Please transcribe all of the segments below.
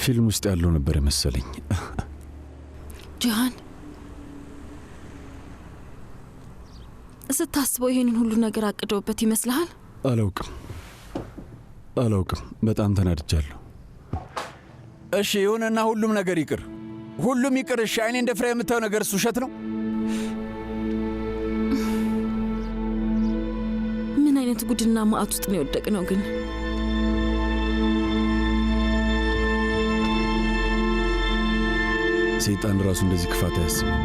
ፊልም ውስጥ ያለው ነበር መሰለኝ። ጃን ስታስበው ይሄንን ሁሉ ነገር አቅደውበት ይመስልሃል? አላውቅም። በጣም ተናድጃለሁ። እሺ ይሁንና ሁሉም ነገር ይቅር፣ ሁሉም ይቅር። እሺ አይኔ እንደ ፍሬ የምታየው ነገር ውሸት ነው? ምን አይነት ጉድና ማዕት ውስጥ ነው የወደቅነው ግን? ሰይጣን ራሱ እንደዚህ ክፋት አያስብም።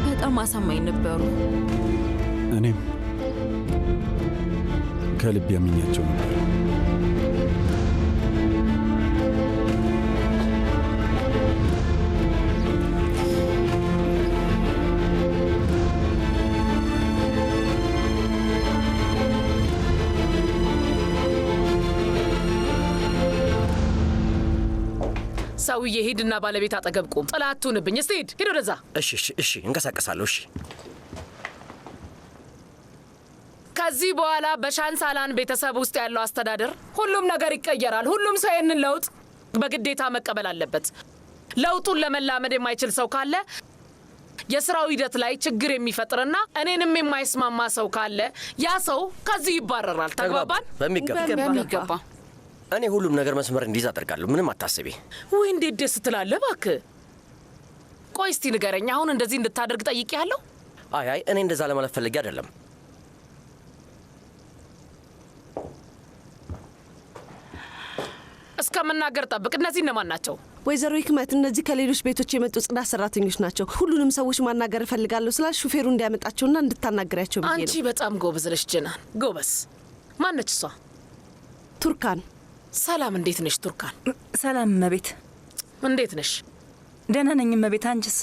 በጣም አሳማኝ ነበሩ። እኔም ከልብ ያምኛቸው ነበር። ሰውዬ ሂድና ባለቤት አጠገብ ቁም። ጥላቱንብኝ። እስቲ ሂድ ወደዛ። እሺ እንቀሳቀሳለሁ። እሺ ከዚህ በኋላ በሻንሳላን ቤተሰብ ውስጥ ያለው አስተዳደር ሁሉም ነገር ይቀየራል። ሁሉም ሰው ይህንን ለውጥ በግዴታ መቀበል አለበት። ለውጡን ለመላመድ የማይችል ሰው ካለ የስራው ሂደት ላይ ችግር የሚፈጥርና እኔንም የማይስማማ ሰው ካለ ያ ሰው ከዚህ ይባረራል። ተግባባን? በሚገባ እኔ ሁሉም ነገር መስመር እንዲይዝ አደርጋለሁ። ምንም አታስቢ። ወይ እንዴት ደስ ትላለህ እባክህ። ቆይ እስቲ ንገረኝ፣ አሁን እንደዚህ እንድታደርግ ጠይቄያለሁ? አይ እኔ እንደዛ ለማለት ፈልጌ አይደለም። እስከምናገር ጠብቅ። እነዚህ እነማን ናቸው? ወይዘሮ ህክመት፣ እነዚህ ከሌሎች ቤቶች የመጡ ጽዳት ሰራተኞች ናቸው። ሁሉንም ሰዎች ማናገር እፈልጋለሁ ስላል ሹፌሩ እንዲያመጣቸውና እንድታናገሪያቸው ብዬ ነው። አንቺ በጣም ጎበዝ ነሽ ጀናን፣ ጎበዝ። ማነች እሷ? ቱርካን። ሰላም፣ እንዴት ነሽ ቱርካን? ሰላም እመቤት። እንዴት ነሽ? ደህና ነኝ እመቤት። አንቺስ?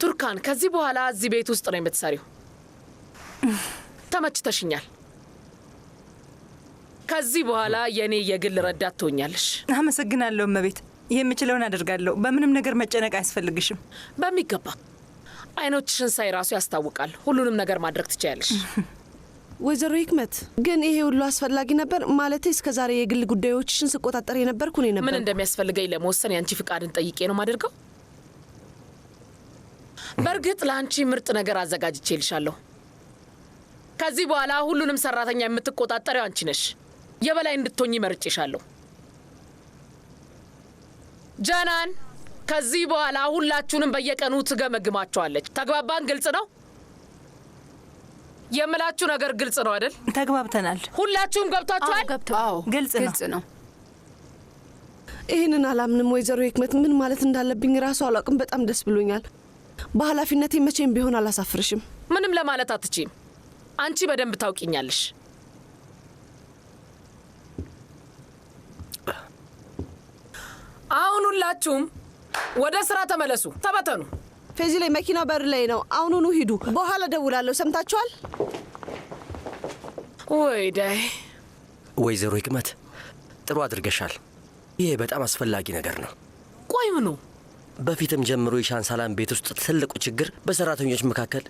ቱርካን፣ ከዚህ በኋላ እዚህ ቤት ውስጥ ነው የምትሰሪው። ተመችተሽኛል። ከዚህ በኋላ የኔ የግል ረዳት ትሆኛለሽ። አመሰግናለሁ እመቤት። የምችለውን አደርጋለሁ። በምንም ነገር መጨነቅ አያስፈልግሽም። በሚገባ አይኖችሽን ሳይ ራሱ ያስታውቃል። ሁሉንም ነገር ማድረግ ትችያለሽ። ወይዘሮ ህክመት፣ ግን ይሄ ሁሉ አስፈላጊ ነበር? ማለቴ እስከ ዛሬ የግል ጉዳዮችሽን ስቆጣጠር የነበርኩ እኔ ነበር። ምን እንደሚያስፈልገኝ ለመወሰን ያንቺ ፍቃድን ጠይቄ ነው ማደርገው። በእርግጥ ለአንቺ ምርጥ ነገር አዘጋጅቼልሻለሁ። ከዚህ በኋላ ሁሉንም ሰራተኛ የምትቆጣጠሪው አንቺ ነሽ። የበላይ እንድትሆኚ መርጬሻለሁ። ጀናን፣ ከዚህ በኋላ ሁላችሁንም በየቀኑ ትገመግማቸዋለች። ተግባባን? ግልጽ ነው? የምላችሁ ነገር ግልጽ ነው አይደል? ተግባብተናል። ሁላችሁም ገብታችኋል? አዎ፣ ግልጽ ነው። ይህንን አላምንም ወይዘሮ ህክመት። ምን ማለት እንዳለብኝ ራሱ አላውቅም። በጣም ደስ ብሎኛል። በኃላፊነቴ መቼም ቢሆን አላሳፍርሽም። ምንም ለማለት አትችይም። አንቺ በደንብ ታውቂኛለሽ። አሁን ሁላችሁም ወደ ስራ ተመለሱ። ተበተኑ። ፌዚ ላይ መኪናው በር ላይ ነው። አሁኑኑ ሂዱ። በኋላ ደውላለሁ። ሰምታችኋል? ወይዳይ ወይዘሮ ህክመት፣ ጥሩ አድርገሻል። ይሄ በጣም አስፈላጊ ነገር ነው። ቆይ ምኑ? በፊትም ጀምሮ የሻንሳላን ቤት ውስጥ ትልቁ ችግር በሰራተኞች መካከል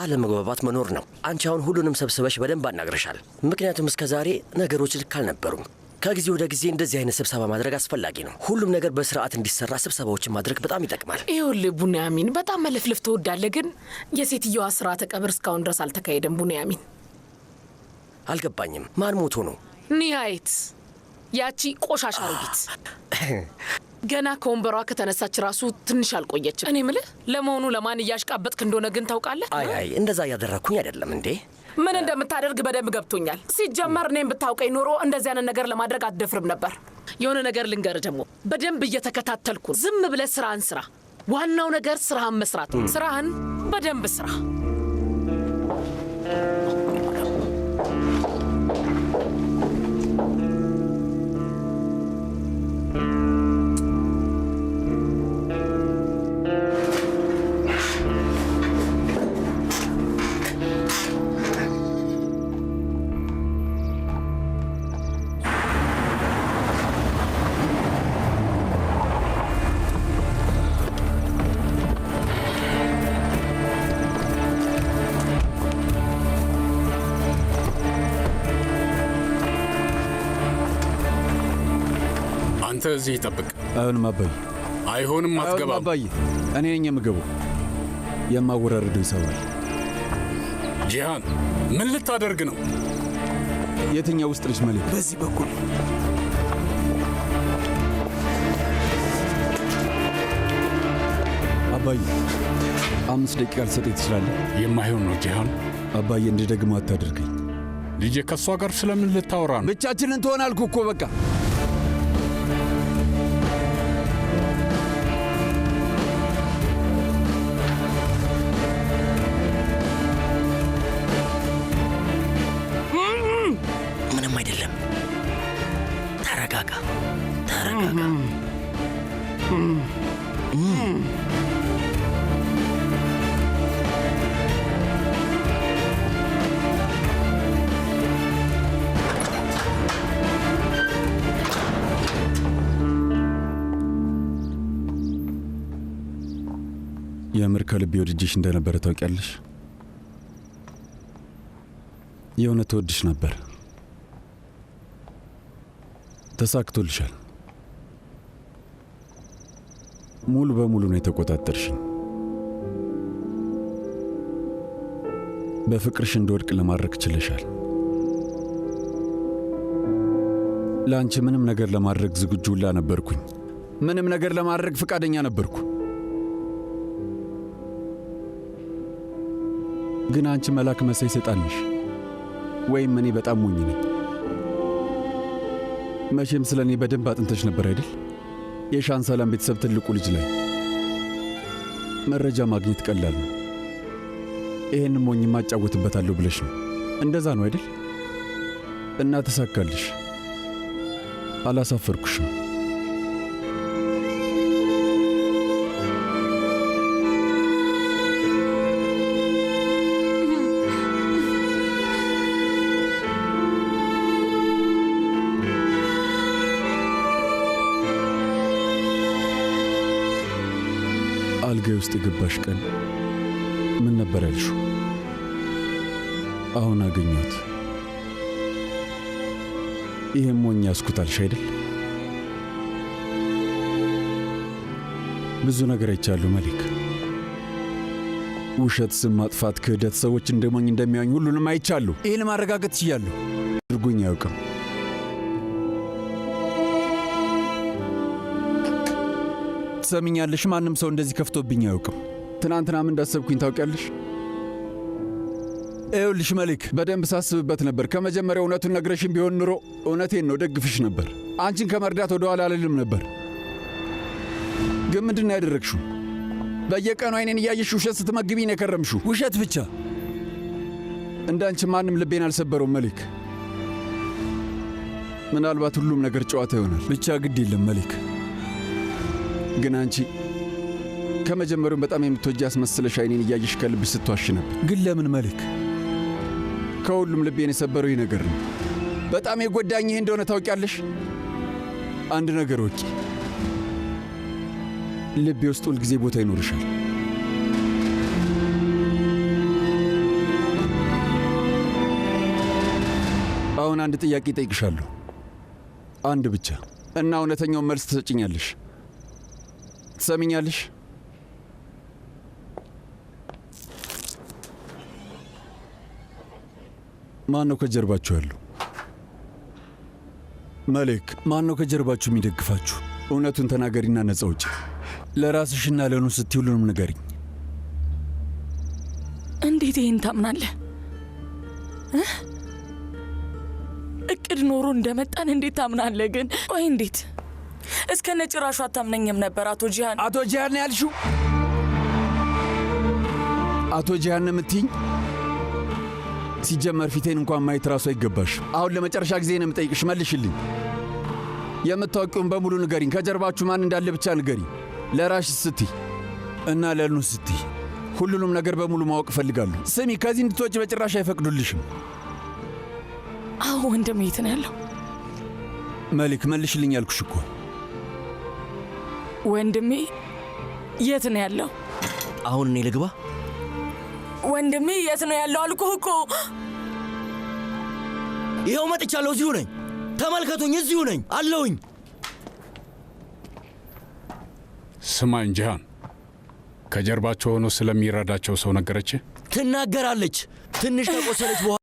አለመግባባት መኖር ነው። አንቺ አሁን ሁሉንም ሰብስበሽ በደንብ አናግረሻል። ምክንያቱም እስከ ዛሬ ነገሮች ልክ አልነበሩም። ከጊዜ ወደ ጊዜ እንደዚህ አይነት ስብሰባ ማድረግ አስፈላጊ ነው። ሁሉም ነገር በስርዓት እንዲሰራ ስብሰባዎችን ማድረግ በጣም ይጠቅማል። ይኸውልህ ቡንያሚን፣ በጣም መለፍለፍ ትወዳለህ፣ ግን የሴትየዋ ስርዓተ ቀብር እስካሁን ድረስ አልተካሄደም። ቡንያሚን፣ አልገባኝም። ማን ሞቶ ነው? ኒሃይት፣ ያቺ ቆሻሻ አሮጊት ገና ከወንበሯ ከተነሳች ራሱ ትንሽ አልቆየችም። እኔ ምልህ ለመሆኑ ለማን እያሽቃበጥክ እንደሆነ ግን ታውቃለህ? አይ እንደዛ እያደረግኩኝ አይደለም እንዴ። ምን እንደምታደርግ በደንብ ገብቶኛል። ሲጀመር እኔም ብታውቀኝ ኖሮ እንደዚህ አይነት ነገር ለማድረግ አትደፍርም ነበር። የሆነ ነገር ልንገርህ ደግሞ፣ በደንብ እየተከታተልኩ። ዝም ብለህ ስራህን ስራ። ዋናው ነገር ስራህን መስራት። ስራህን በደንብ ስራ። አንተ እዚህ ጠብቅ። አይሆንም አባዬ፣ አይሆንም፣ አትገባም። አባዬ እኔ ነኝ የምገባው። የማወራረደው ይሰዋል። ጂሃን ምን ልታደርግ ነው? የትኛው ውስጥ ልጅ መሌክ? በዚህ በኩል አባዬ 5 ደቂቃ ልሰጠኝ ትችላለህ? የማይሆን ነው ጂሃን። አባዬ እንደ ደግሞ አታድርገኝ። ልጄ ከእሷ ጋር ስለምን ልታወራ ነው? ብቻችንን ትሆናልኩ እኮ በቃ። ምንም አይደለም። ተረጋጋ፣ ተረጋጋ። የምር ከልቤ ወድጄሽ እንደነበረ ታውቂያለሽ። የእውነት ተወድሽ ነበር። ተሳክቶልሻል። ሙሉ በሙሉ ነው የተቆጣጠርሽኝ። በፍቅርሽ እንደወድቅ ለማድረግ ችለሻል። ለአንቺ ምንም ነገር ለማድረግ ዝግጁ ሁላ ነበርኩኝ። ምንም ነገር ለማድረግ ፈቃደኛ ነበርኩ። ግን አንቺ መልአክ መሳይ ሰይጣን ነሽ፣ ወይም እኔ በጣም ሞኝ ነኝ። መቼም ስለ እኔ በደንብ አጥንተሽ ነበር አይደል? የሻንሰላም ቤተሰብ ትልቁ ልጅ ላይ መረጃ ማግኘት ቀላል ነው። ይሄን ሞኝ ማጫወትበታለሁ ብለሽ ነው። እንደዛ ነው አይደል? እና ተሳካልሽ። አላሳፈርኩሽም። አልጋዬ ውስጥ የገባሽ ቀን ምን ነበር ያልሽው? አሁን አገኘሁት። ይህም ሞኝ ያስኩታልሽ አይደል? ብዙ ነገር አይቻለሁ መሌክ። ውሸት፣ ስም ማጥፋት፣ ክህደት፣ ሰዎች እንደ ሞኝ እንደሚያዩኝ ሁሉንም አይቻለሁ። ይህን ማረጋገጥ ችያለሁ። አድርጎኝ አያውቅም። ትሰሚኛለሽ? ማንም ሰው እንደዚህ ከፍቶብኝ አያውቅም። ትናንትና ምን እንዳሰብኩኝ ታውቂያለሽ? ይኸውልሽ መሌክ፣ በደንብ ሳስብበት ነበር። ከመጀመሪያው እውነቱን ነግረሽን ቢሆን ኑሮ እውነቴን ነው ደግፍሽ ነበር። አንቺን ከመርዳት ወደ ኋላ አልልም ነበር። ግን ምንድን ነው ያደረግሽው? በየቀኑ አይኔን እያየሽ ውሸት ስትመግቢኝ ነው የከረምሽው። ውሸት ብቻ። እንዳንቺ ማንም ልቤን አልሰበረውም መሌክ። ምናልባት ሁሉም ነገር ጨዋታ ይሆናል። ብቻ ግድ የለም መሌክ። ግን አንቺ ከመጀመሪያው በጣም የምትወጂ አስመስለሽ አይኔን እያየሽ ከልብሽ ስትዋሽ ነበር። ግን ለምን መሌክ? ከሁሉም ልቤን የሰበረው ይህ ነገር ነው። በጣም የጎዳኝ ይሄ እንደሆነ ታውቂያለሽ። አንድ ነገር ወቂ፣ ልቤ ውስጥ ሁልጊዜ ቦታ ይኖርሻል። አሁን አንድ ጥያቄ ጠይቅሻለሁ፣ አንድ ብቻ፣ እና እውነተኛውን መልስ ትሰጭኛለሽ። ትሰሚኛለሽ? ማን ነው ከጀርባችሁ ያለው? መሌክ፣ ማን ነው ከጀርባችሁ የሚደግፋችሁ? እውነቱን ተናገሪና ነፃ ውጪ። ለራስሽና ለኑ ስትይ ሁሉንም ንገሪኝ። እንዴት ይህን ታምናለህ? እቅድ ኖሮ እንደመጣን እንዴት ታምናለህ? ግን ቆይ እንዴት እስከ ነጭራሹ አታምነኝም ነበር? አቶ ጂሃን። አቶ ጂሃን ያልሽው? አቶ ጂሃን የምትይኝ? ሲጀመር ፊቴን እንኳን ማየት ራሱ አይገባሽ። አሁን ለመጨረሻ ጊዜ ነው የምጠይቅሽ፣ መልሽልኝ። የምታውቂውን በሙሉ ንገሪኝ። ከጀርባችሁ ማን እንዳለ ብቻ ንገሪኝ። ለራስሽ ስትይ እና ለኑ ስትይ ሁሉንም ነገር በሙሉ ማወቅ እፈልጋለሁ። ስሚ፣ ከዚህ እንድትወጪ በጭራሽ አይፈቅዱልሽም። አዎ ወንድሜ፣ የት ነው ያለው? መሌክ፣ መልሽልኝ ያልኩሽ እኮ። ወንድሜ የት ነው ያለው? አሁን እኔ ልግባ? ወንድሜ የት ነው ያለው አልኩህ እኮ። ይኸው መጥቻለሁ። እዚሁ ነኝ። ተመልከቱኝ፣ እዚሁ ነኝ አለሁኝ። ስማኝ ጂሃን፣ ከጀርባቸው ሆኖ ስለሚረዳቸው ሰው ነገረች? ትናገራለች። ትንሽ ከቆሰለች በኋላ